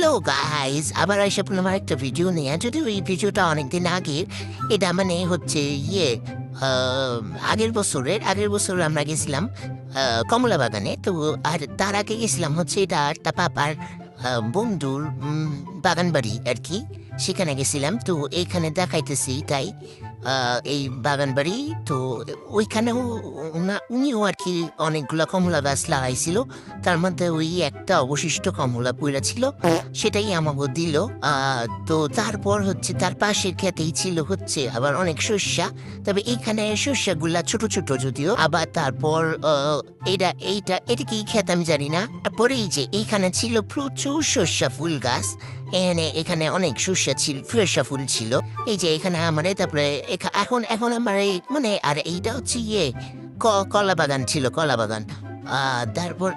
Hello guys, আবার এসে পড়লাম একটা ভিডিও নিয়ে। যদি ওই ভিডিওটা অনেকদিন আগের, এটা মানে হচ্ছে আগের বছর আমরা গেছিলাম কমলা বাগানে। তো আর তার আগে গেছিলাম হচ্ছে এটা একটা পাপার বন্ধুর বাগান বাড়ি আর কি, সেখানে গেছিলাম। তো এইখানে দেখাইতেছি তাই এই বাগান বাড়ি। তো ওইখানেও উনিও আর কি অনেকগুলা কমলা গাছ লাগাইছিল, তার মধ্যে ওই একটা অবশিষ্ট কমলা পইড়া ছিল, সেটাই আমাকে দিল। তো তারপর হচ্ছে তার পাশের খেতেই ছিল হচ্ছে আবার অনেক শস্যা, তবে এইখানে শস্যগুলা ছোট ছোট যদিও। আবার তারপর এটা কি খেত আমি জানি না। তারপরে এই যে এইখানে ছিল প্রচুর শস্যা ফুল গাছ, এখানে অনেক শস্যা ছিল, শস্যা ফুল ছিল। এই যে এখানে আমার তারপরে এখন এখন আমার মানে আর এইটা হচ্ছে কলা বাগান ছিল, কলা বাগান। তারপর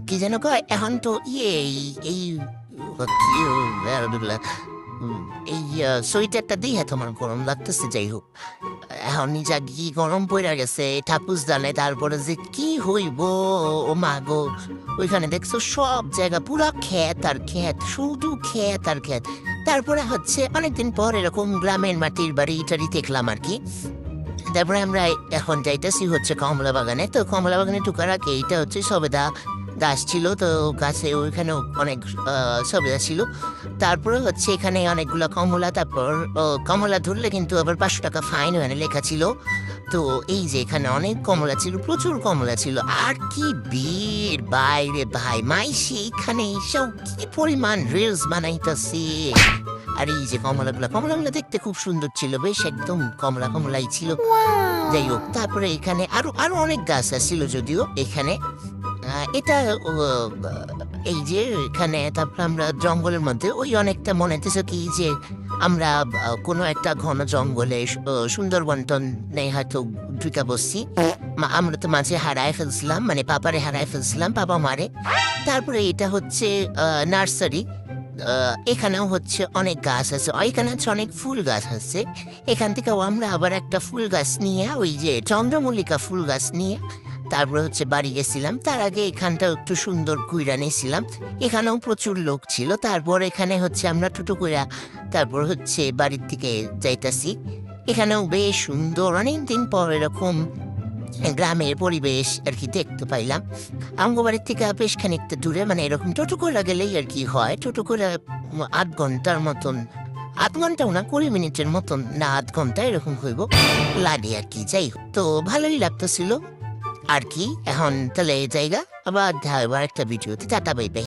কি যেন কয় এখন তো এই কি এই সোয়েটারটা দিয়ে তোমার গরম লাগতেছে। যাই হোক, এখন যা কি গরম পড়ে গেছে ঠাকুর জানে। তারপরে যে কি হইব, ও মা গো, ওইখানে দেখছো সব জায়গা পুরো ক্ষেত আর ক্ষেত, শুধু ক্ষেত আর ক্ষেত। তারপরে হচ্ছে অনেকদিন পর এরকম গ্রামের মাটির বাড়ি টাড়ি দেখলাম আর কি। তারপরে আমরা এখন যাইতেছি হচ্ছে কমলা বাগানে। তো কমলা বাগানে ঢুকার আগে এইটা হচ্ছে সবেদা গাছ ছিল, তো গাছে ওইখানেও অনেক সবেদা ছিল। তারপরে হচ্ছে এখানে অনেকগুলো কমলা, তারপর কমলা ধরলে কিন্তু আবার 500 টাকা ফাইন ওখানে লেখা ছিল। তো এই যে এখানে অনেক কমলা ছিল, প্রচুর কমলা ছিল। আর কি ভিড় বাইরে ভাই, মাইসি এখানে সব কি পরিমাণ রিলস বানাইতেছে। আর এই যে কমলাগুলো দেখতে খুব সুন্দর ছিল, বেশ একদম কমলা কমলাই ছিল। যাই হোক, তারপরে এখানে আরো আরো অনেক গাছ ছিল যদিও এখানে। এটা এই যে এখানে তারপর আমরা জঙ্গলের মধ্যে ওই অনেকটা মনে হতেছে কি যে আমরা কোনো একটা ঘন জঙ্গলে সুন্দরবন নেই হয়তো ঢুকে বসছি। আমরা তো মাঝে হারায় ফেলছিলাম, মানে পাপারে হারায় ফেলছিলাম, পাপা মারে। তারপরে এটা হচ্ছে নার্সারি। এখানেও হচ্ছে অনেক গাছ আছে, এখানে হচ্ছে অনেক ফুল গাছ আছে। এখান থেকেও আমরা আবার একটা ফুল গাছ নিয়ে, ওই যে চন্দ্রমল্লিকা ফুল গাছ নিয়ে তারপরে হচ্ছে বাড়ি গেছিলাম। তার আগে এখানটা একটু সুন্দর কুইরা নিয়েছিলাম, এখানেও প্রচুর লোক ছিল। তারপর এখানে হচ্ছে আমরা টোটো কইরা তারপর হচ্ছে বাড়ির দিকে যাইতাছি। এখানেও বেশ সুন্দর, অনেকদিন পর এরকম গ্রামের পরিবেশ আর কি দেখতে পাইলাম। আমগো বাড়ির থেকে বেশ খানিকটা দূরে, মানে এরকম টোটো করে গেলেই আর কি হয়, টোটো করে 8 ঘন্টার মতন, 8 ঘন্টাও না, 20 মিনিটের মতন, না 8 ঘন্টা এরকম হইব লাগে আর কি। যাই হোক, তো ভালোই লাগতেছিল আর কি। এখন তাহলে এই জায়গা আবার একটা ভিডিওতে টাটা বাই বাই।